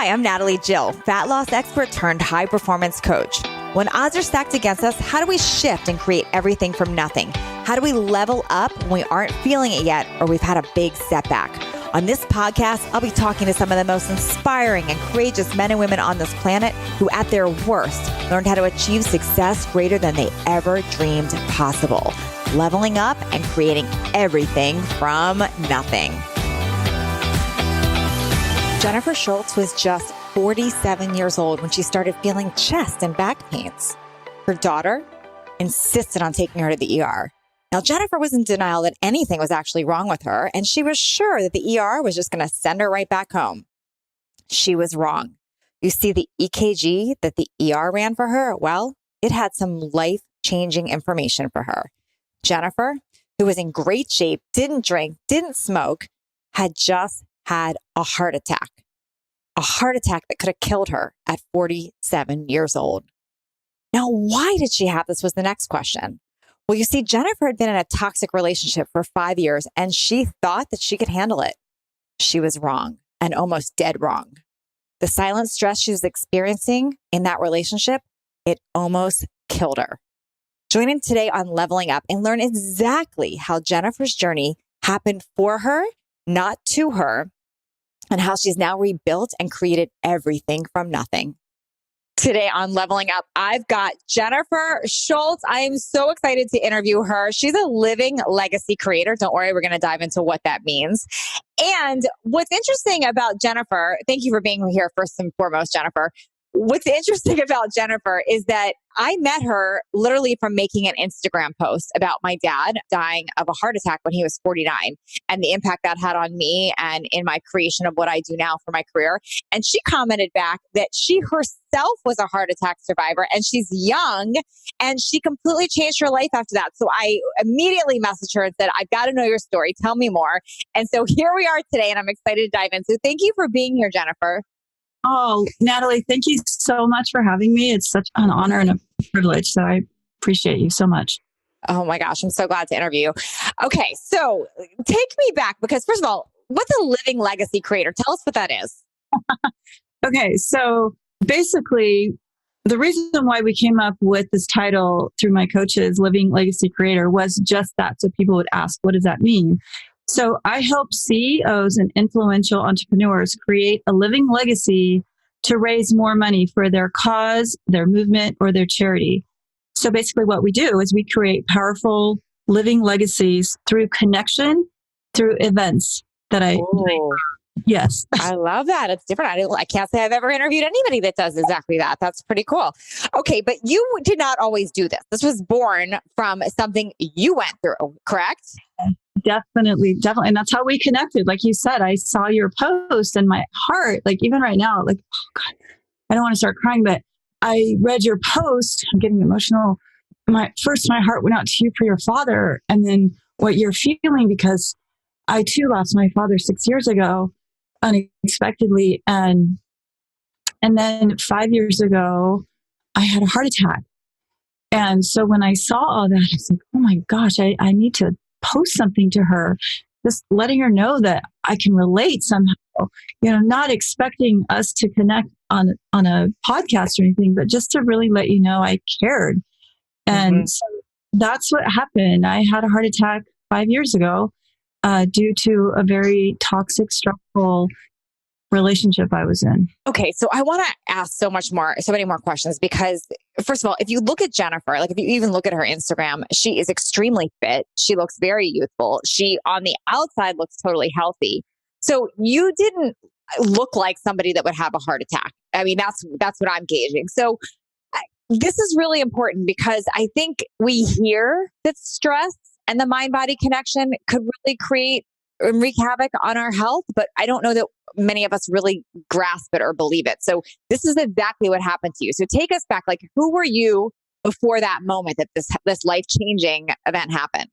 Hi, I'm Natalie Jill, fat loss expert turned high performance coach. When odds are stacked against us, how do we shift and create everything from nothing? How do we level up when we aren't feeling it yet or we've had a big setback? On this podcast, I'll be talking to some of the most inspiring and courageous men and women on this planet who, at their worst, learned how to achieve success greater than they ever dreamed possible, leveling up and creating everything from nothing. Jennifer Shultz was just 47 years old when she started feeling chest and back pains. Her daughter insisted on taking her to the ER. Now, Jennifer was in denial that anything was actually wrong with her, and she was sure that the ER was just going to send her right back home. She was wrong. You see, the EKG that the ER ran for her, well, it had some life-changing information for her. Jennifer, who was in great shape, didn't drink, didn't smoke, had just had a heart attack that could have killed her at 47 years old. Now, why did she have this was the next question. Well, you see, Jennifer had been in a toxic relationship for 5 years, and she thought that she could handle it. She was wrong, and almost dead wrong. The silent stress she was experiencing in that relationship, it almost killed her. Join in today on Leveling Up and learn exactly how Jennifer's journey happened for her, not to her, and how she's now rebuilt and created everything from nothing. Today on Leveling Up, I've got Jennifer Shultz. I am so excited to interview her. She's a living legacy creator. Don't worry, we're going to dive into what that means. And what's interesting about Jennifer, thank you for being here first and foremost, Jennifer. What's interesting about Jennifer is that I met her literally from making an Instagram post about my dad dying of a heart attack when he was 49 and the impact that had on me and in my creation of what I do now for my career. And she commented back that she herself was a heart attack survivor and she's young and she completely changed her life after that. So I immediately messaged her and said, I've got to know your story. Tell me more. And so here we are today and I'm excited to dive in. So thank you for being here, Jennifer. Oh, Natalie, thank you so much for having me. It's such an honor and a privilege. So I appreciate you so much. Oh my gosh, I'm so glad to interview you. Okay, so take me back because first of all, what's a living legacy creator? Tell us what that is. Okay, so basically, the reason why we came up with this title through my coaches, Living Legacy Creator, was just that. So people would ask, what does that mean? So I help CEOs and influential entrepreneurs create a living legacy to raise more money for their cause, their movement, or their charity. So basically what we do is we create powerful living legacies through connection, through events that Yes. I love that. It's different. I can't say I've ever interviewed anybody that does exactly that. That's pretty cool. Okay, but you did not always do this. This was born from something you went through, correct? Definitely. And that's how we connected. Like you said, I saw your post and my heart, like even right now, like, oh God, I don't want to start crying, but I read your post. I'm getting emotional. My heart went out to you for your father and then what you're feeling, because I too lost my father 6 years ago unexpectedly. And then 5 years ago, I had a heart attack. And so when I saw all that, I was like, oh my gosh, I need to post something to her, just letting her know that I can relate somehow, not expecting us to connect on a podcast or anything, but just to really let you know I cared. And so that's what happened. I had a heart attack 5 years ago due to a very toxic, stressful relationship I was in. Okay, so I want to ask so many more questions because first of all, if you look at Jennifer, like if you even look at her Instagram, she is extremely fit. She looks very youthful. She on the outside looks totally healthy. So you didn't look like somebody that would have a heart attack. I mean, that's what I'm gauging. So this is really important because I think we hear that stress and the mind-body connection could really create and wreak havoc on our health, but I don't know that many of us really grasp it or believe it. So this is exactly what happened to you. So take us back, like who were you before that moment that this life-changing event happened?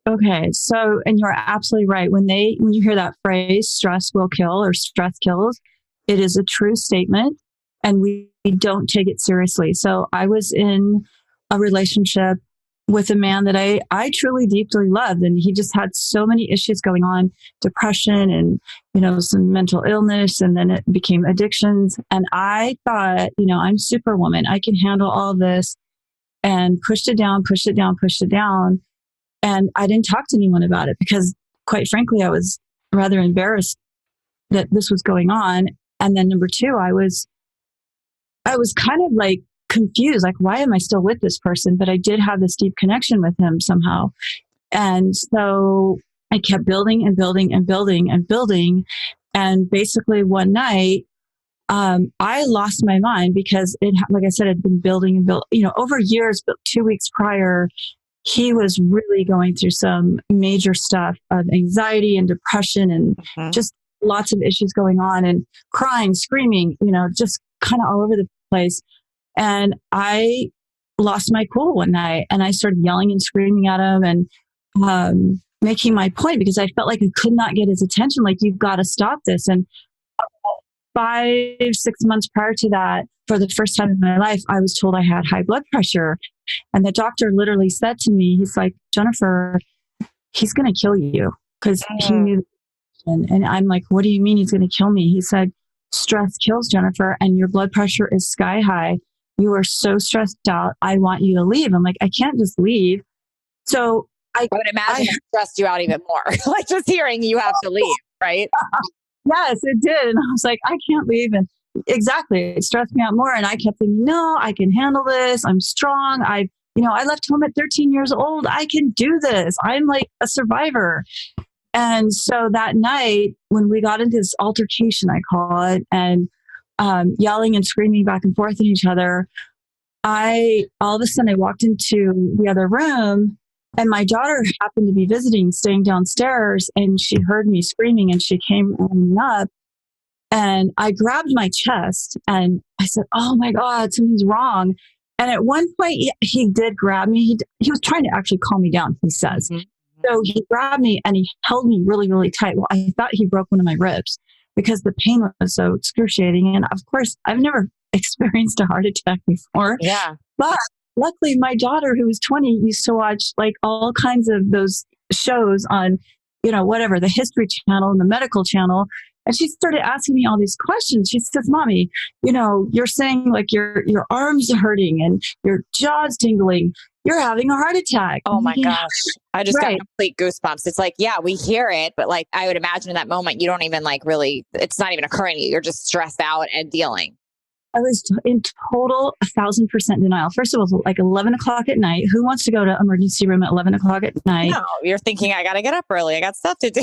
Okay. So, and you're absolutely right. When you hear that phrase, stress will kill or stress kills, it is a true statement and we don't take it seriously. So I was in a relationship with a man that I truly deeply loved. And he just had so many issues going on, depression and, some mental illness. And then it became addictions. And I thought, I'm Superwoman. I can handle all this, and pushed it down, pushed it down, pushed it down. And I didn't talk to anyone about it because, quite frankly, I was rather embarrassed that this was going on. And then number two, I was kind of like confused, like, why am I still with this person? But I did have this deep connection with him somehow. And so I kept building and building and building and building. And basically one night, I lost my mind because like I said, I'd been building and built, over years, but 2 weeks prior, he was really going through some major stuff of anxiety and depression and just lots of issues going on, and crying, screaming, just kind of all over the place. And I lost my cool one night, and I started yelling and screaming at him and making my point because I felt like I could not get his attention. Like, you've got to stop this. And 5-6 months prior to that, for the first time in my life, I was told I had high blood pressure. And the doctor literally said to me, he's like, Jennifer, he's going to kill you, because he knew. And I'm like, what do you mean he's going to kill me? He said, stress kills, Jennifer, and your blood pressure is sky high. You are so stressed out. I want you to leave. I'm like, I can't just leave. So I would imagine it stressed you out even more. Like, just hearing you have to leave, right? Yes, it did. And I was like, I can't leave. And exactly, it stressed me out more. And I kept thinking, no, I can handle this. I'm strong. I left home at 13 years old. I can do this. I'm like a survivor. And so that night, when we got into this altercation, I call it, and yelling and screaming back and forth at each other, all of a sudden I walked into the other room, and my daughter happened to be visiting, staying downstairs, and she heard me screaming, and she came running up, and I grabbed my chest and I said, oh my God, something's wrong. And at one point he did grab me. He was trying to actually calm me down, he says. So he grabbed me and he held me really, really tight. Well, I thought he broke one of my ribs because the pain was so excruciating. And of course, I've never experienced a heart attack before. Yeah. But luckily, my daughter, who was 20, used to watch like all kinds of those shows on, whatever, the History Channel and the Medical Channel. And she started asking me all these questions. She says, Mommy, you're saying like your arms are hurting and your jaw's tingling. You're having a heart attack. Oh my gosh. I just got complete goosebumps. It's like, yeah, we hear it, but like, I would imagine in that moment, you don't even like really, it's not even occurring to you. You're just stressed out and dealing. I was in total 1,000% denial. First of all, like 11 o'clock at night. Who wants to go to emergency room at 11 o'clock at night? No, you're thinking, I got to get up early. I got stuff to do.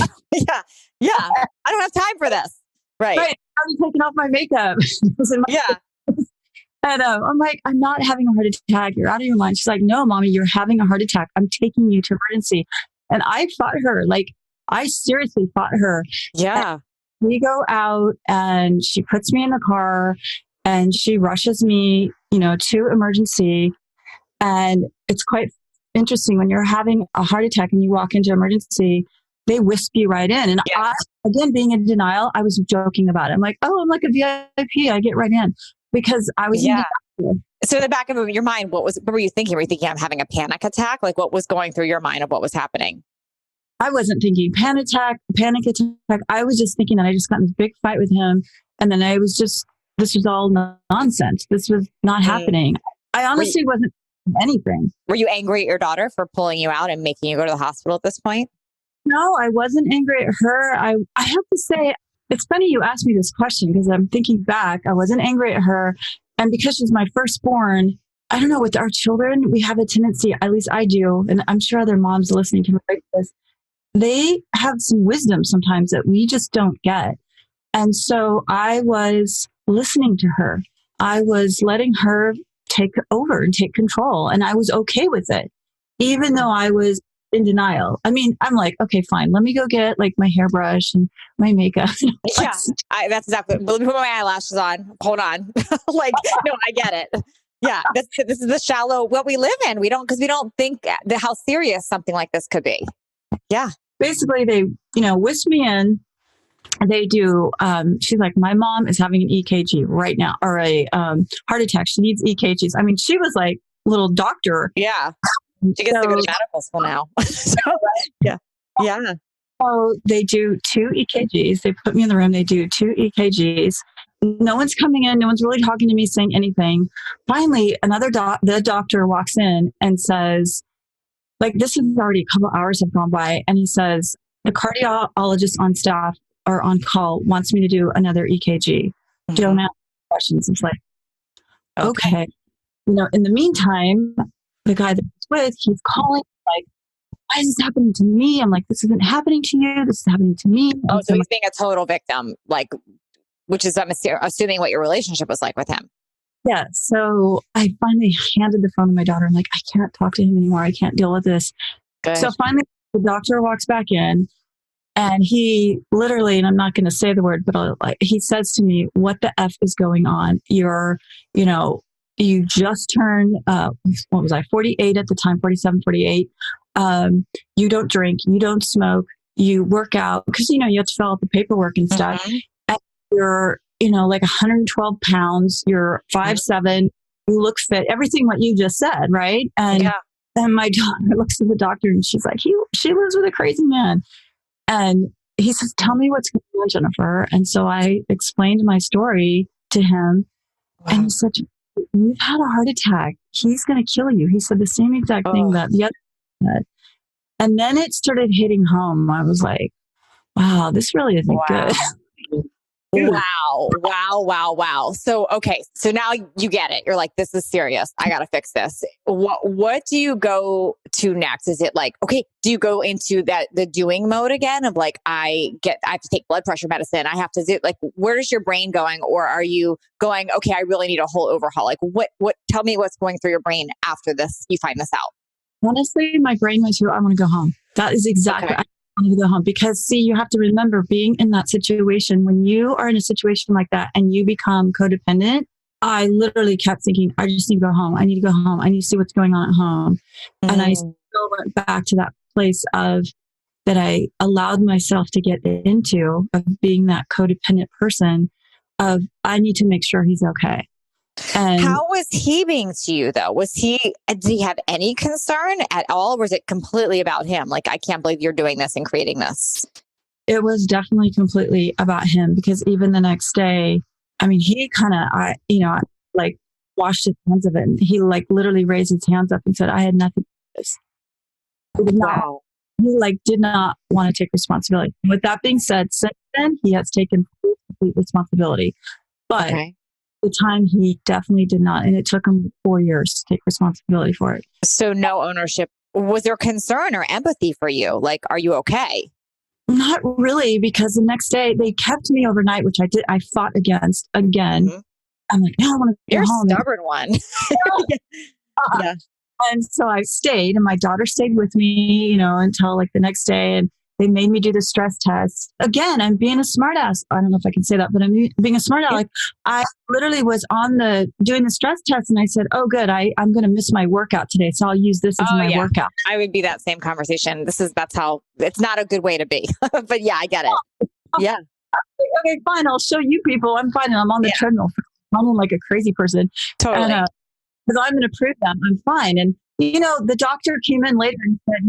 Yeah. I don't have time for this. Right. I'm already taking off my makeup. And I'm like, I'm not having a heart attack. You're out of your mind. She's like, no, Mommy, you're having a heart attack. I'm taking you to emergency. And I fought her. Like, I seriously fought her. Yeah. And we go out and she puts me in the car and she rushes me, to emergency. And it's quite interesting when you're having a heart attack and you walk into emergency, they whisk you right in. And I, again, being in denial, I was joking about it. I'm like, oh, I'm like a VIP. I get right in. Because I was So in the back of your mind, what were you thinking? Were you thinking I'm having a panic attack? Like, what was going through your mind of what was happening? I wasn't thinking panic attack. I was just thinking that I just got in this big fight with him. And then this was all nonsense. This was not happening. I honestly wasn't anything. Were you angry at your daughter for pulling you out and making you go to the hospital at this point? No, I wasn't angry at her. I have to say, it's funny you asked me this question because I'm thinking back. I wasn't angry at her. And because she's my firstborn, I don't know, with our children, we have a tendency, at least I do, and I'm sure other moms listening can relate to this, they have some wisdom sometimes that we just don't get. And so I was listening to her. I was letting her take over and take control. And I was okay with it, even though I was in denial. I mean, I'm like, okay, fine. Let me go get like my hairbrush and my makeup. Yeah, that's exactly. Let me put my eyelashes on. Hold on. Like, no, I get it. Yeah, this is the shallow what we live in. We don't think how serious something like this could be. Yeah. Basically, they whisk me in. They do. She's like, my mom is having an EKG right now, or a heart attack. She needs EKGs. I mean, she was like little doctor. Yeah. She gets to go to medical school now. So, yeah. Yeah. So they do 2 EKGs. They put me in the room. They do 2 EKGs. No one's coming in. No one's really talking to me, saying anything. Finally, the doctor walks in and says, like, this is already a couple hours have gone by. And he says, the cardiologist on staff or on call wants me to do another EKG. Don't ask questions. It's like, okay. In the meantime, the guy that was with, he's calling, like, why is this happening to me? I'm like, this isn't happening to you. This is happening to me. Oh, so he's being a total victim, like, which is, I'm assuming, what your relationship was like with him. Yeah. So I finally handed the phone to my daughter. I'm like, I can't talk to him anymore. I can't deal with this. Good. So finally, the doctor walks back in and he literally, and I'm not going to say the word, but he says to me, what the F is going on? You just turned, what was I, 48 at the time, 47, 48. You don't drink, you don't smoke, you work out because, you have to fill out the paperwork and stuff. And you're, like 112 pounds, you're 5'7", you look fit, everything what you just said, right? And then my daughter looks at the doctor and she's like, she lives with a crazy man. And he says, tell me what's going on, Jennifer. And so I explained my story to him. And he said, you've had a heart attack. He's going to kill you. He said the same exact thing that the other said. And then it started hitting home. I was like, wow, this really isn't good. Wow. So, okay. So now you get it. You're like, this is serious. I got to fix this. What do you go to next? Is it like, okay, do you go into the doing mode again of like, I have to take blood pressure medicine. I have to do, like, where's your brain going? Or are you going, okay, I really need a whole overhaul? Like tell me what's going through your brain after this, you find this out. Honestly, my brain went to, I want to go home. That is exactly, I want to go home. Because see, you have to remember being in that situation, when you are in a situation like that and you become codependent, I literally kept thinking, I just need to go home. I need to go home. I need to see what's going on at home. And I still went back to that place of that I allowed myself to get into, of being that codependent person of, I need to make sure he's okay. And how was he being to you though? Did he have any concern at all? Or was it completely about him? Like, I can't believe you're doing this and creating this. It was definitely completely about him, because even the next day, I mean, he kind of, like washed his hands of it. And he like literally raised his hands up and said, I had nothing to do with this. He did not want to take responsibility. With that being said, since then, he has taken complete responsibility. But the time he definitely did not. And it took him 4 years to take responsibility for it. So no ownership. Was there concern or empathy for you? Like, are you okay? Not really, because the next day they kept me overnight, which I fought against again. I'm like, no, I want to go home. You're a stubborn one. Yeah. And so I stayed, and my daughter stayed with me, until like the next day. And they made me do the stress test. Again, I'm being a smartass. I don't know if I can say that, but I'm being a smartass. Like, I literally was doing the stress test, and I said, oh, good, I'm going to miss my workout today. So I'll use this as my workout. I would be that same conversation. That's how, it's not a good way to be, but yeah, I get it. Yeah. Okay, fine. I'll show you people. I'm fine. And I'm on the treadmill. I'm like a crazy person. Totally. Because I'm going to prove them I'm fine. And the doctor came in later and said,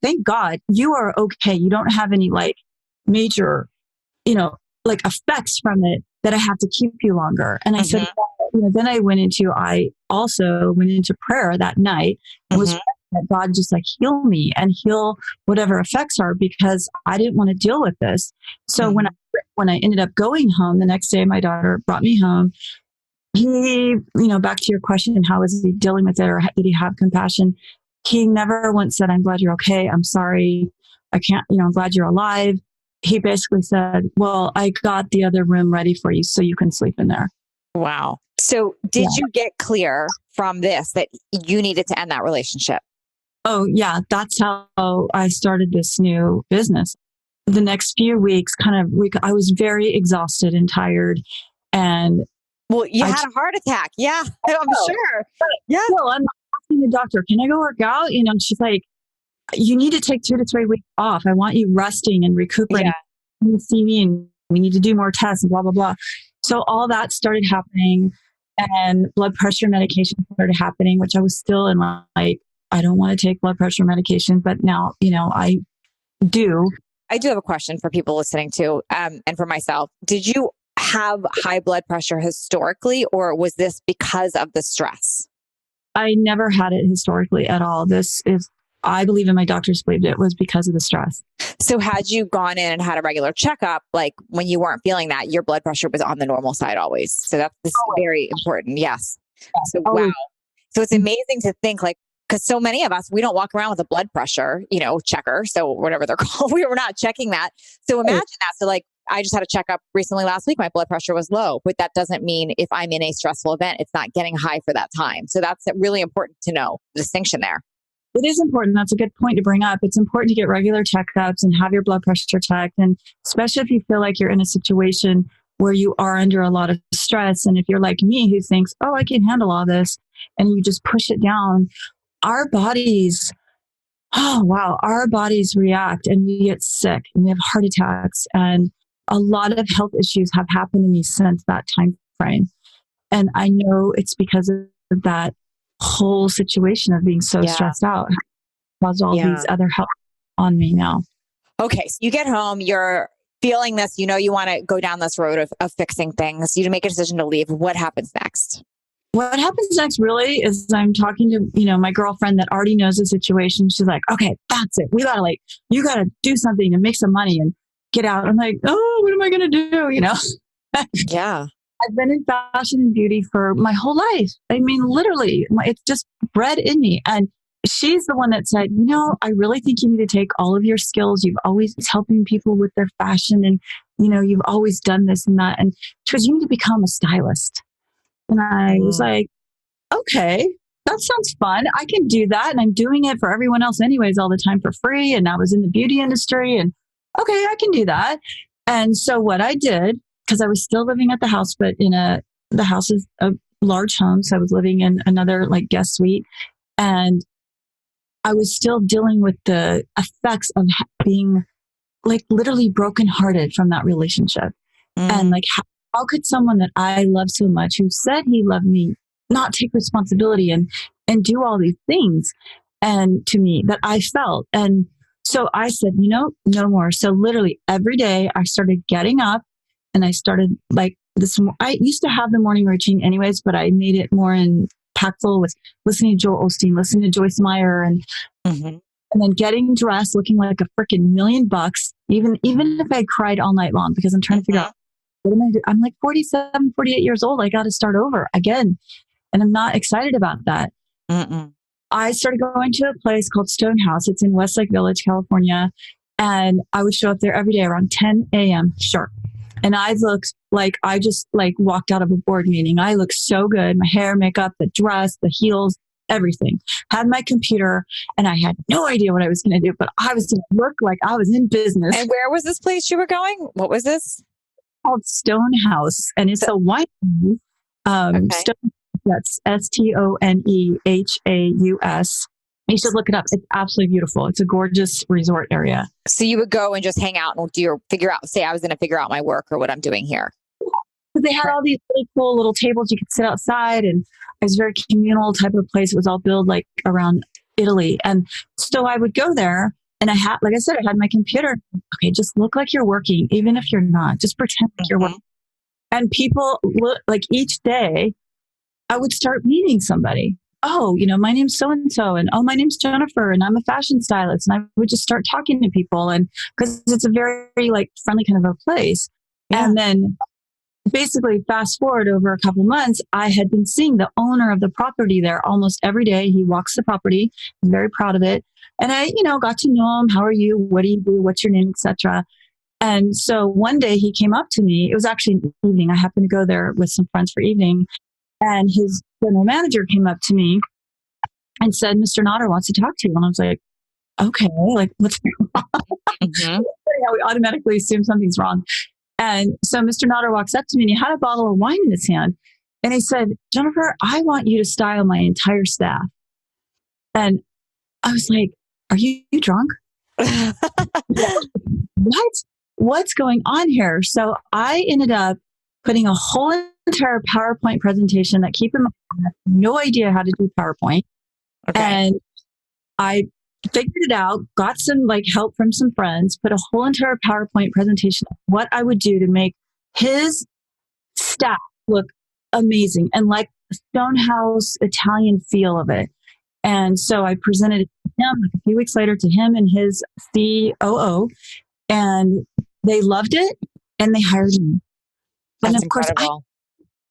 thank God you are okay. You don't have any like major, like effects from it that I have to keep you longer. And I said, then I also went into prayer that night and was praying that God just like heal me and heal whatever effects are, because I didn't want to deal with this. So when I ended up going home the next day, my daughter brought me home. He, back to your question, how is he dealing with it, or did he have compassion? He never once said, I'm glad you're okay. I'm sorry. I can't, I'm glad you're alive. He basically said, well, I got the other room ready for you so you can sleep in there. Wow. So did you get clear from this that you needed to end that relationship? Oh yeah. That's how I started this new business. The next few weeks I was very exhausted and tired, and well, you had a heart attack. Yeah, I'm sure. Yeah. Well, I'm asking the doctor, can I go work out? And she's like, you need to take 2 to 3 weeks off. I want you resting and recuperating. You need to see me, and we need to do more tests and blah, blah, blah. So all that started happening, and blood pressure medication started happening, which I was still in like I don't want to take blood pressure medication, but now, I do. I do have a question for people listening too, and for myself. Did you have high blood pressure historically, or was this because of the stress? I never had it historically at all. I believe, and my doctors believed it was because of the stress. So had you gone in and had a regular checkup, like when you weren't feeling that, your blood pressure was on the normal side always. So that's very important. Yes. So wow. So it's amazing to think like, because so many of us, we don't walk around with a blood pressure, checker. So whatever they're called, we were not checking that. So imagine that. So like, I just had a checkup recently last week. My blood pressure was low, but that doesn't mean if I'm in a stressful event, it's not getting high for that time. So that's really important to know the distinction there. It is important. That's a good point to bring up. It's important to get regular checkups and have your blood pressure checked. And especially if you feel like you're in a situation where you are under a lot of stress. And if you're like me, who thinks, oh, I can handle all this, and you just push it down, our bodies react and we get sick and we have heart attacks. And a lot of health issues have happened to me since that time frame. And I know it's because of that whole situation of being so stressed out caused all these other health on me now. Okay. So you get home, you're feeling this, you want to go down this road of fixing things. You make a decision to leave. What happens next? What happens next really is I'm talking to, my girlfriend that already knows the situation. She's like, okay, that's it. You got to do something to make some money and get out. I'm like, oh, what am I going to do? Yeah. I've been in fashion and beauty for my whole life. I mean, literally, it's just bred in me. And she's the one that said, I really think you need to take all of your skills. You've always helping people with their fashion and, you've always done this and that. And she goes, you need to become a stylist. And I was like, okay, that sounds fun. I can do that. And I'm doing it for everyone else anyways, all the time for free. And I was in the beauty industry and okay, I can do that. And so what I did, because I was still living at the house, but the house is a large home. So I was living in another guest suite, and I was still dealing with the effects of being literally brokenhearted from that relationship. And how could someone that I love so much, who said he loved me, not take responsibility and do all these things and to me that I felt. And so I said, no more. So literally every day I started getting up. And I started this. I used to have the morning routine anyways, but I made it more impactful with listening to Joel Osteen, listening to Joyce Meyer, and then getting dressed, looking like a freaking $1,000,000, even if I cried all night long, because I'm trying to figure out what am I doing? I'm 47, 48 years old. I got to start over again. And I'm not excited about that. I started going to a place called Stonehouse. It's in Westlake Village, California. And I would show up there every day around 10 a.m. sharp. And I looked like I just walked out of a board meeting. I looked so good. My hair, makeup, the dress, the heels, everything. Had my computer and I had no idea what I was going to do, but I was going to look like I was in business. And where was this place you were going? What was this? Called Stonehouse. And it's a winery. Stone, that's Stonehaus. You should look it up. It's absolutely beautiful. It's a gorgeous resort area. So you would go and just hang out and say I was going to figure out my work or what I'm doing here. They had all these really cool little tables you could sit outside, and it was a very communal type of place. It was all built around Italy. And so I would go there and I had my computer. Okay, just look like you're working, even if you're not. Just pretend like you're working. And people each day I would start meeting somebody. Oh, my name's so-and-so, and oh, my name's Jennifer, and I'm a fashion stylist. And I would just start talking to people, and because it's a very friendly kind of a place. Yeah. And then basically fast forward over a couple months, I had been seeing the owner of the property there almost every day. He walks the property. I'm very proud of it. And I, got to know him. How are you? What do you do? What's your name, etc. And so one day he came up to me. It was actually an evening. I happened to go there with some friends for evening. And his general manager came up to me and said, Mr. Notter wants to talk to you. And I was like, okay, what's going on? We automatically assume something's wrong. And so Mr. Notter walks up to me and he had a bottle of wine in his hand. And he said, Jennifer, I want you to style my entire staff. And I was like, are you drunk? What's going on here? So I ended up putting a whole entire PowerPoint presentation that, keep in mind, I have no idea how to do PowerPoint. Okay. And I figured it out, got some like help from some friends, put a whole entire PowerPoint presentation of what I would do to make his staff look amazing and like a Stonehouse Italian feel of it. And so I presented it to him like a few weeks later to him and his COO, and they loved it and they hired me. That's and of course, incredible.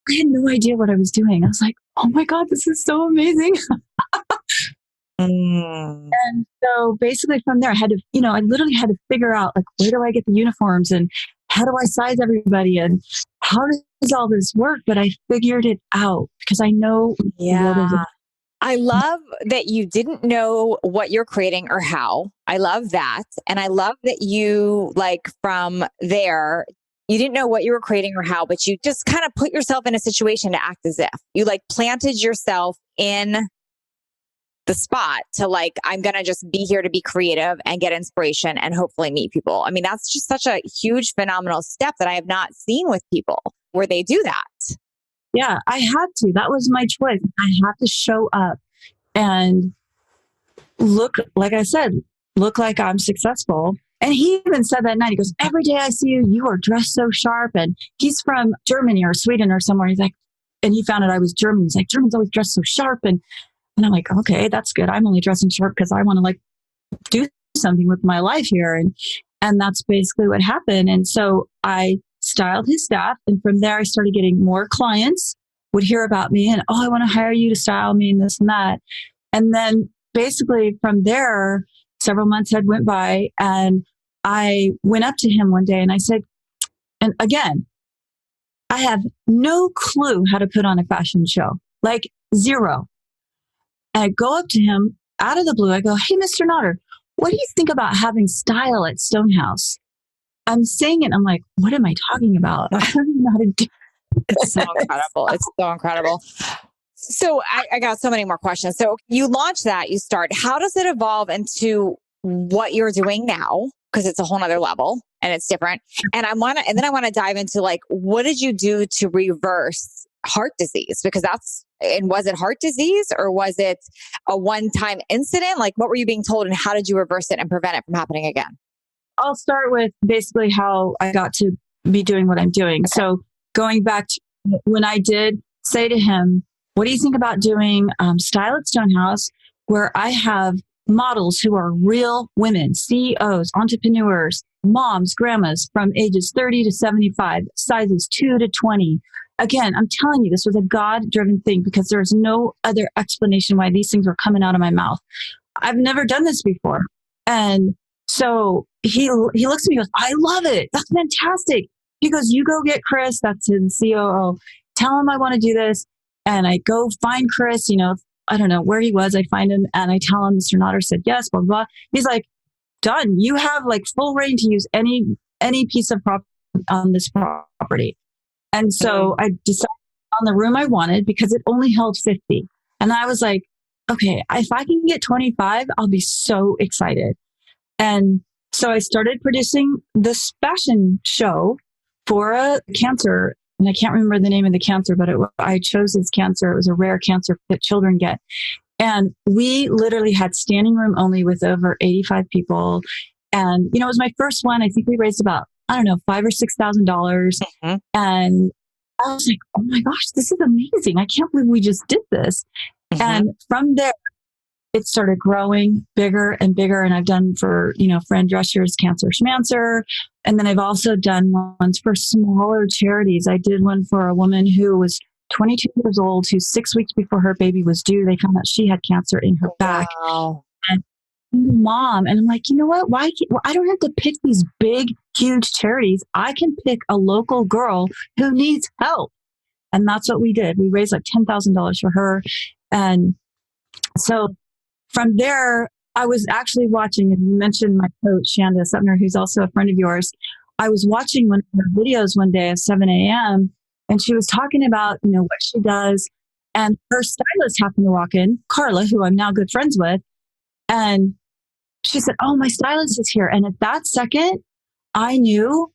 I had no idea what I was doing. I was like, oh my God, this is so amazing. And so basically from there, I had to, I literally had to figure out like, where do I get the uniforms and how do I size everybody and how does all this work? But I figured it out because I know. Yeah. I love that you didn't know what you're creating or how. I love that. And I love that you, like, from there, you didn't know what you were creating or how, but you just kind of put yourself in a situation to act as if you like planted yourself in the spot to like, I'm going to just be here to be creative and get inspiration and hopefully meet people. I mean, that's just such a huge, phenomenal step that I have not seen with people where they do that. Yeah, I had to. That was my choice. I had to show up and look, like I said, look like I'm successful. And he even said that night, he goes, every day I see you, you are dressed so sharp. And he's from Germany or Sweden or somewhere. He's like, and he found out I was German. He's like, Germans always dress so sharp. And I'm like, okay, that's good. I'm only dressing sharp because I want to like do something with my life here. And that's basically what happened. And so I styled his staff. And from there, I started getting more clients would hear about me and, oh, I want to hire you to style me and this and that. And then basically from there, several months had went by and I went up to him one day and I said, and again, I have no clue how to put on a fashion show, like zero. And I go up to him out of the blue. I go, hey, Mr. Notter, what do you think about having style at Stonehouse? I'm saying it. I'm like, what am I talking about? I don't even know how to do it. It's so incredible. It's so incredible. So I got so many more questions. So you launch that, you start. How does it evolve into what you're doing now? Because it's a whole nother level and it's different. And then I want to dive into like, what did you do to reverse heart disease? Because was it heart disease or was it a one-time incident? Like what were you being told and how did you reverse it and prevent it from happening again? I'll start with basically how I got to be doing what I'm doing. Okay. So going back to when I did say to him, what do you think about doing Style at Stonehouse, where I have models who are real women, CEOs, entrepreneurs, moms, grandmas from ages 30 to 75, sizes 2 to 20. Again, I'm telling you, this was a God-driven thing because there's no other explanation why these things were coming out of my mouth. I've never done this before. And so he looks at me and goes, I love it. That's fantastic. He goes, you go get Chris. That's his COO. Tell him I want to do this. And I go find Chris, I don't know where he was. I find him and I tell him Mr. Notter said yes, blah, blah, blah. He's like, done. You have like full reign to use any piece of property on this property. And so I decided on the room I wanted because it only held 50. And I was like, okay, if I can get 25, I'll be so excited. And so I started producing this fashion show for a cancer. And I can't remember the name of the cancer, but I chose this cancer. It was a rare cancer that children get. And we literally had standing room only with over 85 people. And, it was my first one. I think we raised about, $5,000 or $6,000. Mm-hmm. And I was like, oh my gosh, this is amazing. I can't believe we just did this. Mm-hmm. And from there, it started growing bigger and bigger. And I've done for, Fran Drescher's Cancer Schmancer. And then I've also done ones for smaller charities. I did one for a woman who was 22 years old, who 6 weeks before her baby was due, they found out she had cancer in her back. Wow. And mom. And I'm like, you know what? I don't have to pick these big, huge charities. I can pick a local girl who needs help. And that's what we did. We raised like $10,000 for her. And so from there, I was actually watching, and you mentioned my coach, Shanda Sutner, who's also a friend of yours. I was watching one of her videos one day at 7 a.m. and she was talking about, what she does. And her stylist happened to walk in, Carla, who I'm now good friends with. And she said, oh, my stylist is here. And at that second, I knew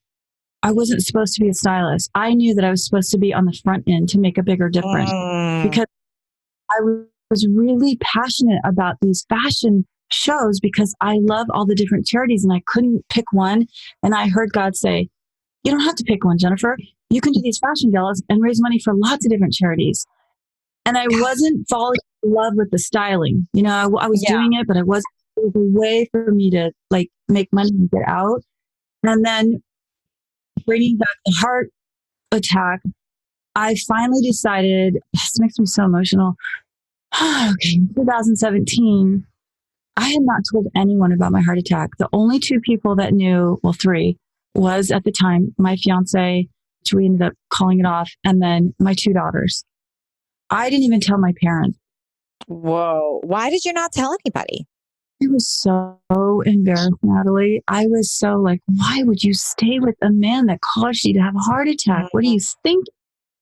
I wasn't supposed to be a stylist. I knew that I was supposed to be on the front end to make a bigger difference because I was really passionate about these fashion shows because I love all the different charities and I couldn't pick one. And I heard God say, you don't have to pick one, Jennifer. You can do these fashion galas and raise money for lots of different charities. And I wasn't falling in love with the styling. You know, I was doing it, but it was a way for me to like make money and get out. And then bringing back the heart attack, I finally decided, this makes me so emotional. Okay, in 2017, I had not told anyone about my heart attack. The only two people that knew, well, three, was at the time my fiance, which we ended up calling it off, and then my two daughters. I didn't even tell my parents. Whoa. Why did you not tell anybody? I was so embarrassed, Natalie. I was so like, why would you stay with a man that caused you to have a heart attack? What do you think?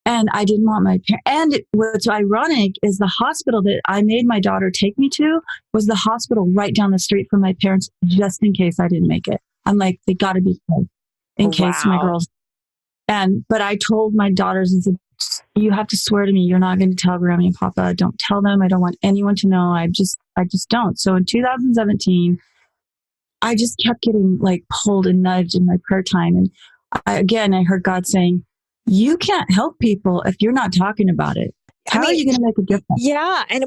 And I didn't want my parents. And what's ironic is the hospital that I made my daughter take me to was the hospital right down the street from my parents, just in case I didn't make it. I'm like, they got to be safe in case my girls. But I told my daughters, I said, you have to swear to me you're not going to tell Grammy and Papa. Don't tell them. I don't want anyone to know. I just don't. So in 2017, I just kept getting like pulled and nudged in my prayer time. And I heard God saying, you can't help people if you're not talking about it. How are you going to make a difference? Yeah. And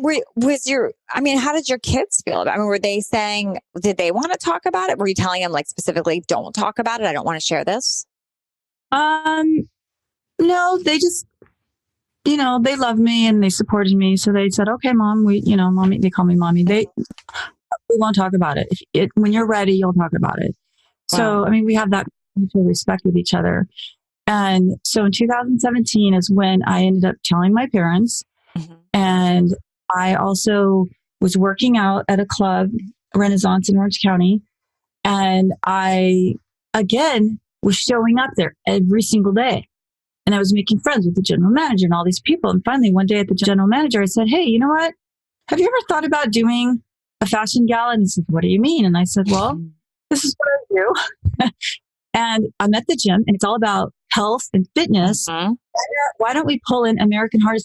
how did your kids feel about it? I mean, were they saying, did they want to talk about it? Were you telling them like specifically, don't talk about it? I don't want to share this. No, they just, they love me and they supported me. So they said, okay, Mom, Mommy, they call me Mommy. We won't talk about it. When you're ready, you'll talk about it. Wow. So, I mean, we have that mutual respect with each other. And so in 2017 is when I ended up telling my parents. Mm-hmm. And I also was working out at a club, Renaissance in Orange County. And I, again, was showing up there every single day. And I was making friends with the general manager and all these people. And finally, one day at the general manager, I said, hey, you know what? Have you ever thought about doing a fashion gala? And he said, what do you mean? And I said, well, this is what I do. And I'm at the gym and it's all about health and fitness. Mm-hmm. Why don't we pull in American Heart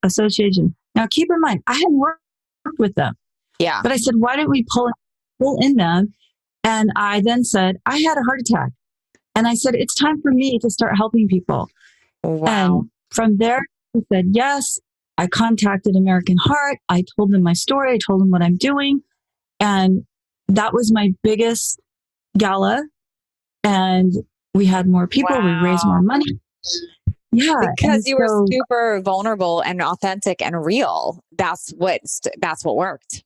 Association? Now, keep in mind, I hadn't worked with them. Yeah. But I said, why don't we pull in them? And I then said, I had a heart attack. And I said, it's time for me to start helping people. Wow. And from there, he said, yes. I contacted American Heart. I told them my story. I told them what I'm doing. And that was my biggest gala. And we had more people. Wow. We raised more money. Yeah. Because you were super vulnerable and authentic and real. That's what worked.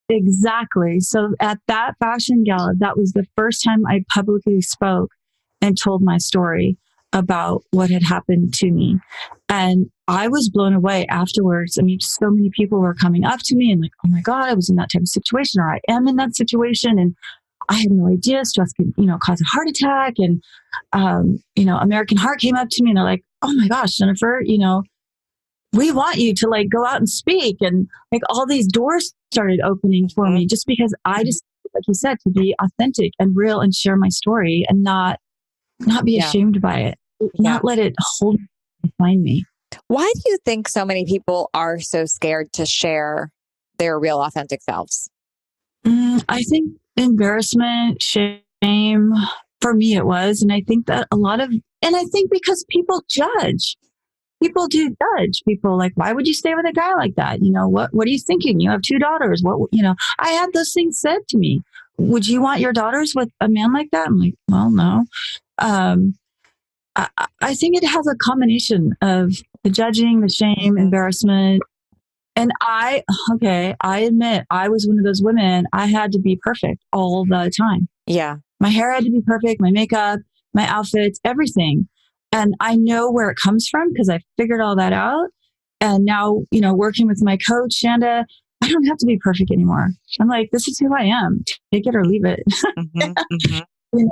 Exactly. So at that fashion gala, that was the first time I publicly spoke and told my story about what had happened to me. And I was blown away afterwards. I mean, so many people were coming up to me and like, oh my God, I was in that type of situation, or I am in that situation. And I had no idea stress could, cause a heart attack. And, American Heart came up to me and they're like, oh my gosh, Jennifer, we want you to like go out and speak. And like all these doors started opening for me just because I just, like you said, to be authentic and real and share my story and not be ashamed by it, not let it hold me, define me. Why do you think so many people are so scared to share their real authentic selves? I think embarrassment, shame, for me it was. And I think that I think because people judge. People do judge people like, why would you stay with a guy like that? What are you thinking? You have two daughters. I had those things said to me. Would you want your daughters with a man like that? I'm like, well, no. I think it has a combination of the judging, the shame, embarrassment. And I admit I was one of those women. I had to be perfect all the time. Yeah. My hair had to be perfect, my makeup, my outfits, everything. And I know where it comes from because I figured all that out. And now, working with my coach, Shanda, I don't have to be perfect anymore. I'm like, this is who I am. Take it or leave it. Mm-hmm, mm-hmm.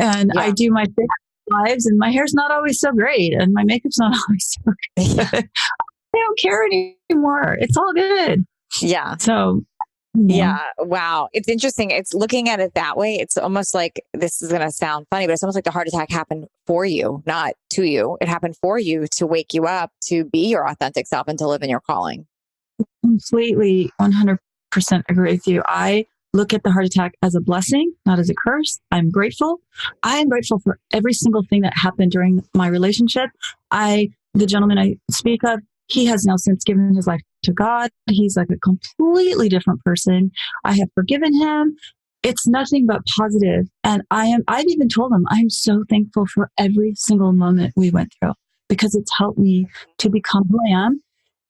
And I do my big lives and my hair's not always so great and my makeup's not always so good. I don't care anymore. It's all good. Yeah. So, yeah. Wow. It's interesting. It's looking at it that way. It's almost like, this is going to sound funny, but it's almost like the heart attack happened for you, not to you. It happened for you to wake you up to be your authentic self and to live in your calling. Completely 100% agree with you. I look at the heart attack as a blessing, not as a curse. I'm grateful. I am grateful for every single thing that happened during my relationship. The gentleman I speak of, he has now since given his life to God. He's like a completely different person. I have forgiven him. It's nothing but positive. And I've even told him, I'm so thankful for every single moment we went through because it's helped me to become who I am.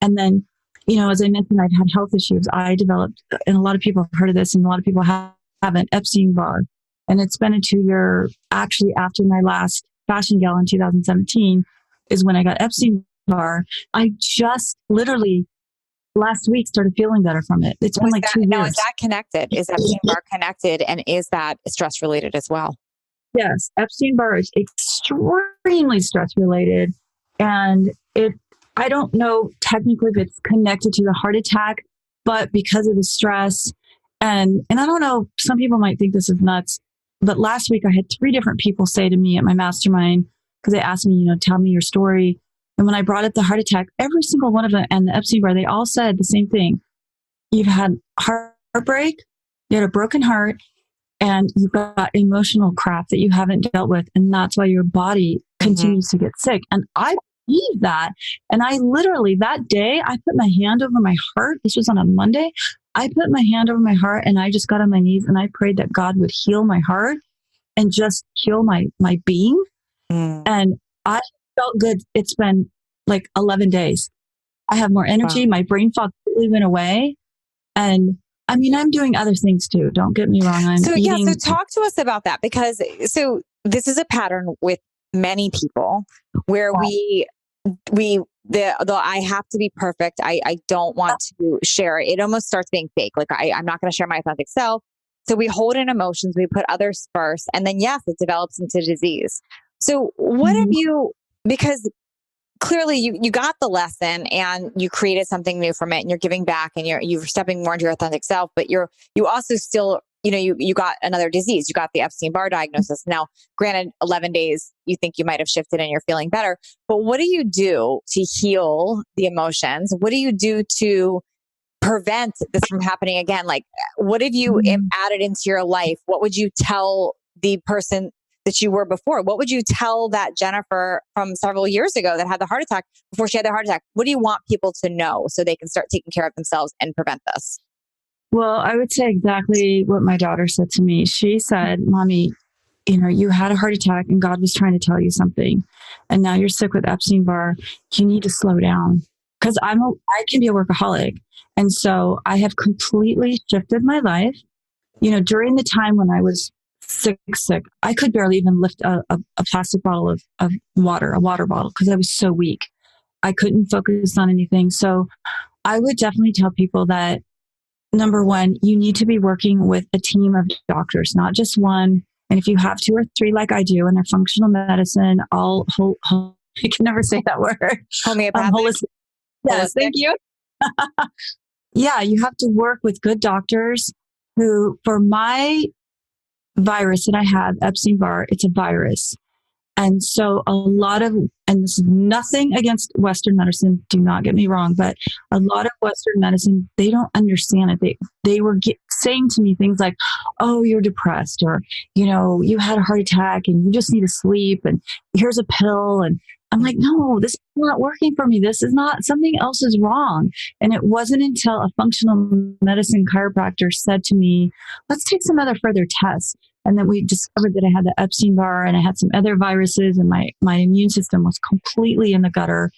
And then, as I mentioned, I've had health issues. I developed, and a lot of people have heard of this, and a lot of people have an Epstein-Barr. And it's been a 2-year, actually after my last fashion gala in 2017 is when I got Epstein-Barr. I just literally last week started feeling better from it. It's been 2 years. Now, is that connected? Is Epstein-Barr connected? And is that stress related as well? Yes. Epstein-Barr is extremely stress related. And I don't know technically if it's connected to the heart attack, but because of the stress and I don't know, some people might think this is nuts, but last week I had 3 different people say to me at my mastermind, because they asked me, tell me your story. And when I brought up the heart attack, every single one of them and the Epstein-Barr, they all said the same thing. You've had heartbreak, you had a broken heart, and you've got emotional crap that you haven't dealt with. And that's why your body continues to get sick. And I believe that. And I literally, that day, I put my hand over my heart. This was on a Monday. I put my hand over my heart and I just got on my knees and I prayed that God would heal my heart and just heal my being. And I felt good. It's been 11 days. I have more energy. Wow. My brain fog completely went away. And I'm doing other things too. Don't get me wrong. So talk to us about that, because this is a pattern with many people where I have to be perfect. I don't want to share. It almost starts being fake. I'm not going to share my authentic self. So we hold in emotions, we put others first, and then yes, it develops into disease. So what have you, because clearly you got the lesson and you created something new from it and you're giving back and you're stepping more into your authentic self, but you also still, you got another disease. You got the Epstein-Barr diagnosis. Now, granted, 11 days, you think you might've shifted and you're feeling better, but what do you do to heal the emotions? What do you do to prevent this from happening again? What have you added into your life? What would you tell the person that you were before? What would you tell that Jennifer from several years ago that had the heart attack before she had the heart attack? What do you want people to know so they can start taking care of themselves and prevent this? Well, I would say exactly what my daughter said to me. She said, Mommy, you had a heart attack and God was trying to tell you something. And now you're sick with Epstein-Barr. You need to slow down. Because I can be a workaholic. And so I have completely shifted my life. During the time when I was sick, I could barely even lift a plastic bottle of water, a water bottle, because I was so weak. I couldn't focus on anything. So I would definitely tell people that, number one, you need to be working with a team of doctors, not just one. And if you have 2 or 3, like I do, and they're functional medicine, I can never say that word. Homeopathic. Holistic. Yes, thank you. Yeah, you have to work with good doctors who, for my virus that I have, Epstein-Barr, it's a virus. And so and this is nothing against Western medicine, do not get me wrong, but a lot of Western medicine, they don't understand it. They were saying to me things like, oh, you're depressed, or, you had a heart attack and you just need to sleep and here's a pill. And I'm like, no, this is not working for me. This is not, something else is wrong. And it wasn't until a functional medicine chiropractor said to me, let's take some other further tests. And then we discovered that I had the Epstein-Barr and I had some other viruses and my immune system was completely in the gutter.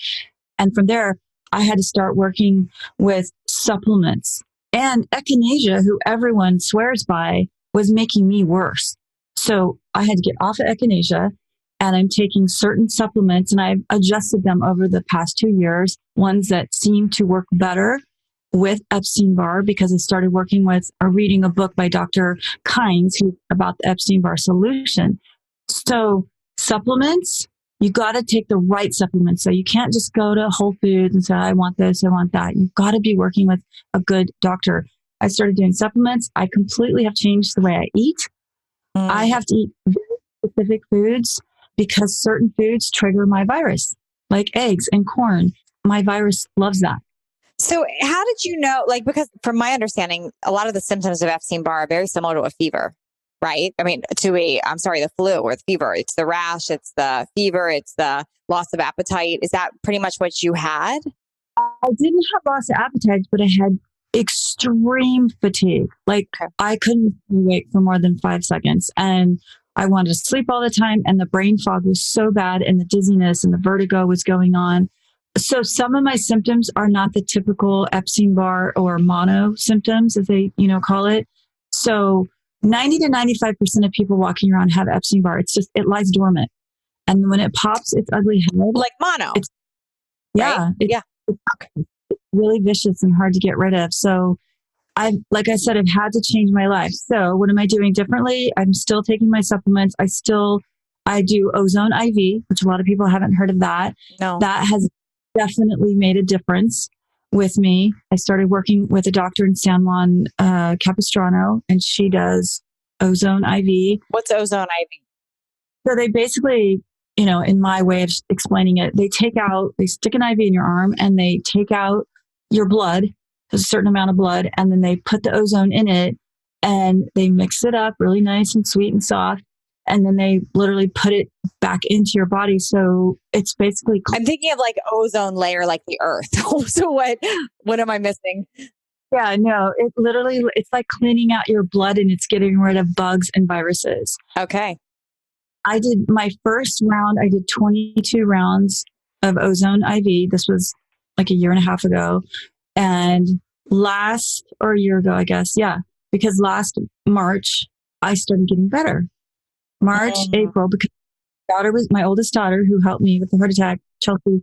And from there, I had to start working with supplements. And echinacea, who everyone swears by, was making me worse. So I had to get off of echinacea, and I'm taking certain supplements, and I've adjusted them over the past 2 years, ones that seem to work better with Epstein-Barr, because I started working with or reading a book by Dr. Kynes about the Epstein-Barr solution. So supplements, you got to take the right supplements. So you can't just go to Whole Foods and say, I want this, I want that. You've got to be working with a good doctor. I started doing supplements. I completely have changed the way I eat. I have to eat very specific foods because certain foods trigger my virus, like eggs and corn. My virus loves that. So how did you know, like, because from my understanding, a lot of the symptoms of Epstein-Barr are very similar to a fever, right? I mean, the flu or the fever. It's the rash, it's the fever, it's the loss of appetite. Is that pretty much what you had? I didn't have loss of appetite, but I had extreme fatigue. Like Okay. I couldn't be awake for more than 5 seconds. And I wanted to sleep all the time. And the brain fog was so bad and the dizziness and the vertigo was going on. So some of my symptoms are not the typical Epstein-Barr or mono symptoms, as they, call it. So 90 to 95% of people walking around have Epstein-Barr. It's just, it lies dormant. And when it pops its ugly head, Like mono. it's, yeah, right? Yeah. it's really vicious and hard to get rid of. So like I said, I've had to change my life. So what am I doing differently? I'm still taking my supplements. I do Ozone IV, which a lot of people haven't heard of that. No. That has definitely made a difference with me. I started working with a doctor in San Juan Capistrano, and she does Ozone IV. What's Ozone IV? So they basically, in my way of explaining it, they stick an IV in your arm and they take out your blood, there's a certain amount of blood, and then they put the ozone in it and they mix it up really nice and sweet and soft. And then they literally put it back into your body. So it's basically... I'm thinking of like ozone layer, like the earth. So what am I missing? Yeah, no, it's like cleaning out your blood and it's getting rid of bugs and viruses. Okay. I did my first round. I did 22 rounds of Ozone IV. This was like a year and a half ago. And a year ago, I guess. Yeah. Because last March, I started getting better. April, because my oldest daughter who helped me with the heart attack, Chelsea,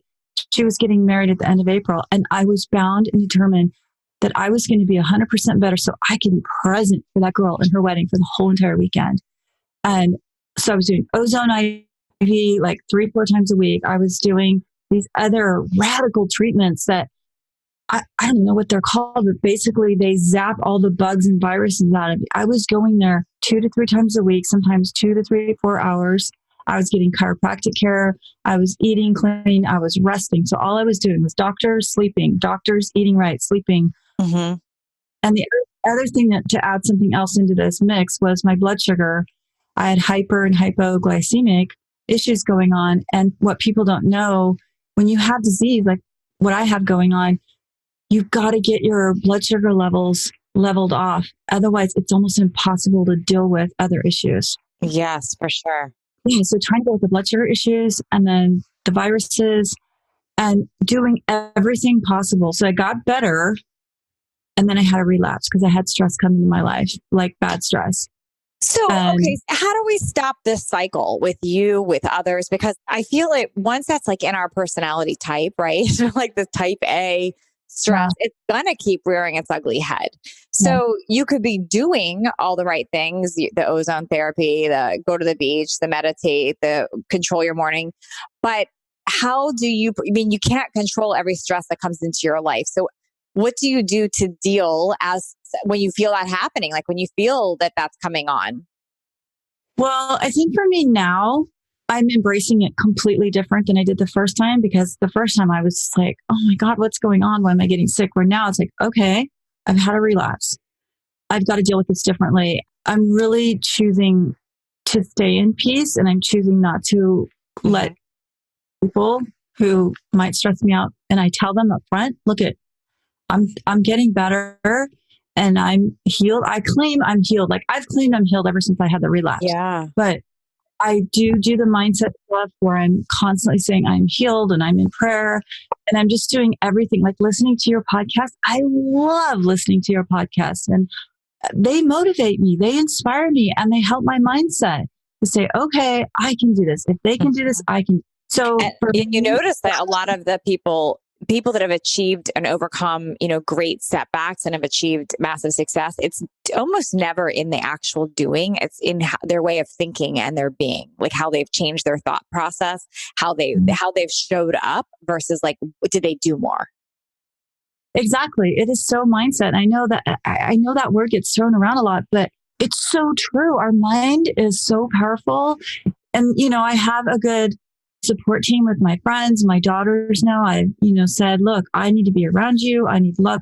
she was getting married at the end of April. And I was bound and determined that I was going to be 100% better so I can be present for that girl in her wedding for the whole entire weekend. And so I was doing Ozone IV like 3-4 times a week. I was doing these other radical treatments that I don't know what they're called, but basically they zap all the bugs and viruses out of you. I was going there 2 to 3 times a week, sometimes 2 to 3, 4 hours. I was getting chiropractic care. I was eating clean. I was resting. So all I was doing was doctors, sleeping, doctors, eating right, sleeping. Mm-hmm. And the other thing to add something else into this mix was my blood sugar. I had hyper and hypoglycemic issues going on. And what people don't know, when you have disease like what I have going on, you've got to get your blood sugar levels leveled off. Otherwise, it's almost impossible to deal with other issues. Yes, for sure. Yeah, so trying to deal with the blood sugar issues and then the viruses and doing everything possible. So I got better and then I had a relapse because I had stress come into my life, like bad stress. So, okay, how do we stop this cycle with you, with others? Because I feel it once that's like in our personality type, right? Like the type A stress, it's going to keep rearing its ugly head. So you could be doing all the right things, the ozone therapy, the go to the beach, the meditate, the control your morning. But you can't control every stress that comes into your life. So what do you do to deal when you feel that happening? Like when you feel that that's coming on? Well, I think for me now, I'm embracing it completely different than I did the first time, because the first time I was just like, oh my God, what's going on? Why am I getting sick? Where now it's like, okay, I've had a relapse. I've got to deal with this differently. I'm really choosing to stay in peace, and I'm choosing not to let people who might stress me out. And I tell them up front, look, I'm getting better and I'm healed. I claim I'm healed. Like I've claimed I'm healed ever since I had the relapse. Yeah. But I do the mindset stuff where I'm constantly saying I'm healed and I'm in prayer and I'm just doing everything, like listening to your podcast. I love listening to your podcast, and they motivate me. They inspire me, and they help my mindset to say, okay, I can do this. If they can do this, I can. So and you notice that a lot of the people that have achieved and overcome, great setbacks and have achieved massive success, it's almost never in the actual doing. It's in their way of thinking and their being, like how they've changed their thought process, how they've showed up versus like, did they do more? Exactly. It is so mindset. I know that word gets thrown around a lot, but it's so true. Our mind is so powerful. And, I have a good support team with my friends, my daughters now. I've, said, look, I need to be around you. I need love.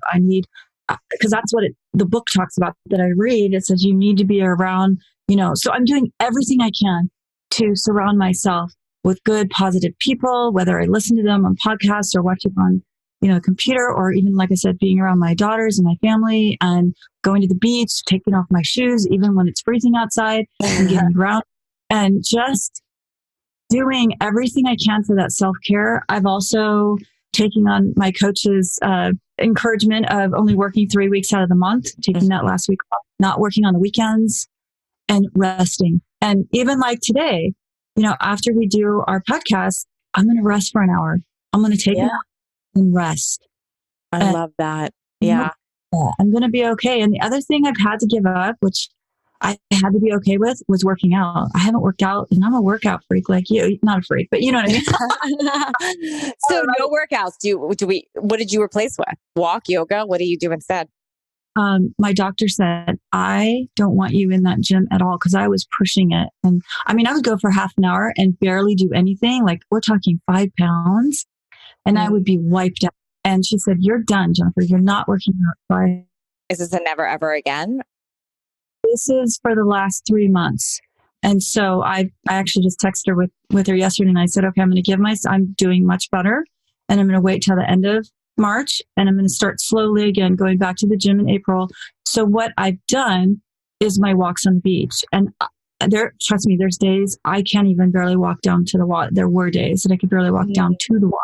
Because that's what the book talks about that I read. It says you need to be around, so I'm doing everything I can to surround myself with good, positive people, whether I listen to them on podcasts or watch it on, a computer, or even, like I said, being around my daughters and my family and going to the beach, taking off my shoes, even when it's freezing outside and getting grounded and just doing everything I can for that self-care. I've also taken on my coach's encouragement of only working 3 weeks out of the month, taking that last week off, not working on the weekends and resting. And even like today, after we do our podcast, I'm going to rest for an hour. I'm going to take it and rest. I love that. Yeah. I'm going to be okay. And the other thing I've had to give up, which I had to be okay with, was working out. I haven't worked out, and I'm a workout freak like you. Not a freak, but you know what I mean? So no workouts. What did you replace with? Walk, yoga? What do you do instead? My doctor said, I don't want you in that gym at all, because I was pushing it. And I would go for half an hour and barely do anything. Like, we're talking 5 pounds, and I would be wiped out. And she said, you're done, Jennifer. You're not working out. Is this a never ever again? This is for the last 3 months. And so I actually just texted her with her yesterday, and I said, okay, I'm doing much better, and I'm going to wait till the end of March, and I'm going to start slowly again going back to the gym in April. So what I've done is my walks on the beach. And trust me, there's days I can't even barely walk down to the water. There were days that I could barely walk down to the water.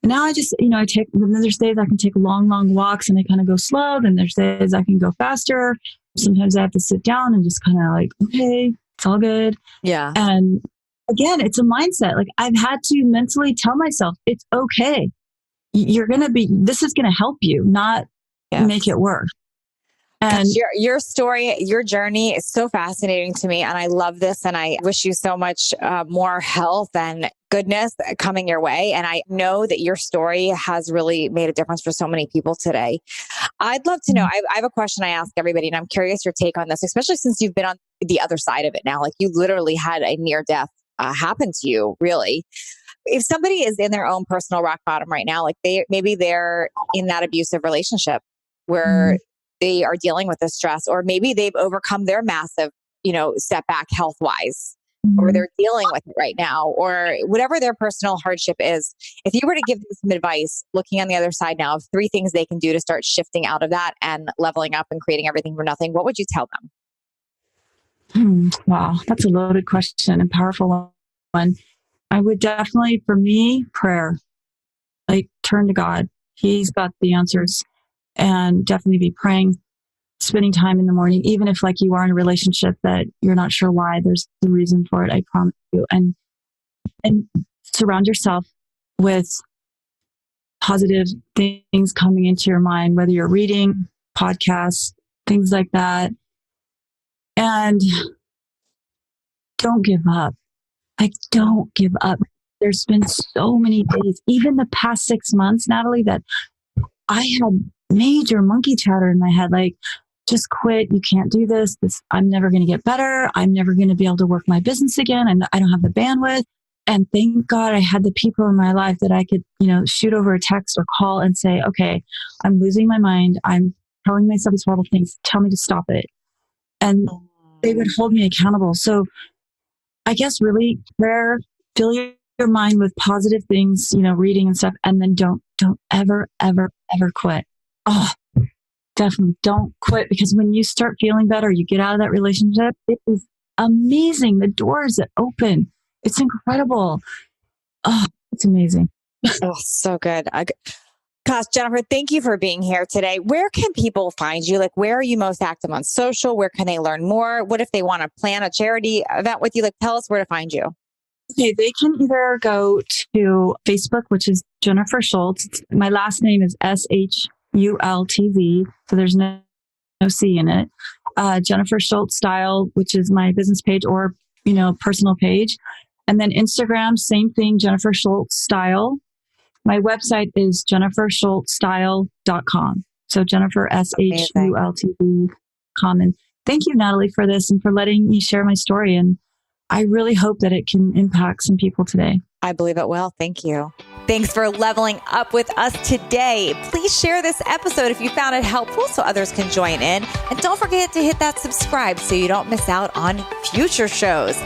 And now I just, there's days I can take long, long walks and I kind of go slow. Then there's days I can go faster. Sometimes I have to sit down and just kind of like, okay, it's all good. Yeah. And again, it's a mindset. Like, I've had to mentally tell myself, it's okay. This is going to help you, not make it worse. And gosh, your story, your journey is so fascinating to me. And I love this. And I wish you so much more health and goodness coming your way. And I know that your story has really made a difference for so many people today. I'd love to know, I have a question I ask everybody, and I'm curious your take on this, especially since you've been on the other side of it now. Like, you literally had a near death happen to you, really. If somebody is in their own personal rock bottom right now, like maybe they're in that abusive relationship where they are dealing with the stress, or maybe they've overcome their massive, setback health wise, or they're dealing with it right now, or whatever their personal hardship is. If you were to give them some advice, looking on the other side now of 3 things they can do to start shifting out of that and leveling up and creating everything for nothing, what would you tell them? Wow, that's a loaded question and powerful one. I would definitely, for me, prayer. Like, turn to God. He's got the answers. And definitely be praying, spending time in the morning, even if like you are in a relationship that you're not sure why, there's a reason for it, I promise you. And surround yourself with positive things coming into your mind, whether you're reading, podcasts, things like that. And don't give up. Like, don't give up. There's been so many days, even the past 6 months, Natalie, that I had major monkey chatter in my head, like, just quit. You can't do this. I'm never going to get better. I'm never going to be able to work my business again. And I don't have the bandwidth. And thank God I had the people in my life that I could, shoot over a text or call and say, okay, I'm losing my mind. I'm telling myself these horrible things. Tell me to stop it. And they would hold me accountable. So I guess really prayer, fill your mind with positive things, reading and stuff. And then don't ever, ever, ever quit. Oh, definitely don't quit, because when you start feeling better, you get out of that relationship, it is amazing. The doors that open, it's incredible. Oh, it's amazing. Oh, so good. Gosh, Jennifer, thank you for being here today. Where can people find you? Like, where are you most active on social? Where can they learn more? What if they want to plan a charity event with you? Like, tell us where to find you. Okay, they can either go to Facebook, which is Jennifer Shultz. My last name is Shultz, so there's no C in it. Jennifer Shultz Style, which is my business page or, personal page. And then Instagram, same thing, Jennifer Shultz Style. My website is jennifershultzstyle.com. So Jennifer, SHULTZ.com. And thank you, Natalie, for this and for letting me share my story. And I really hope that it can impact some people today. I believe it will. Thank you. Thanks for leveling up with us today. Please share this episode if you found it helpful so others can join in. And don't forget to hit that subscribe so you don't miss out on future shows.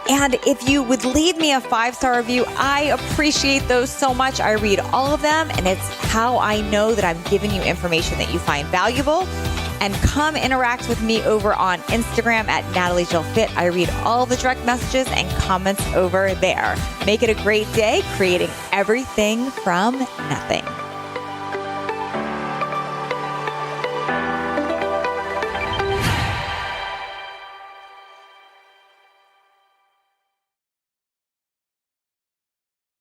And if you would leave me a 5-star review, I appreciate those so much. I read all of them, and it's how I know that I'm giving you information that you find valuable. And come interact with me over on Instagram at Natalie Jill Fit. I read all the direct messages and comments over there. Make it a great day, creating everything from nothing.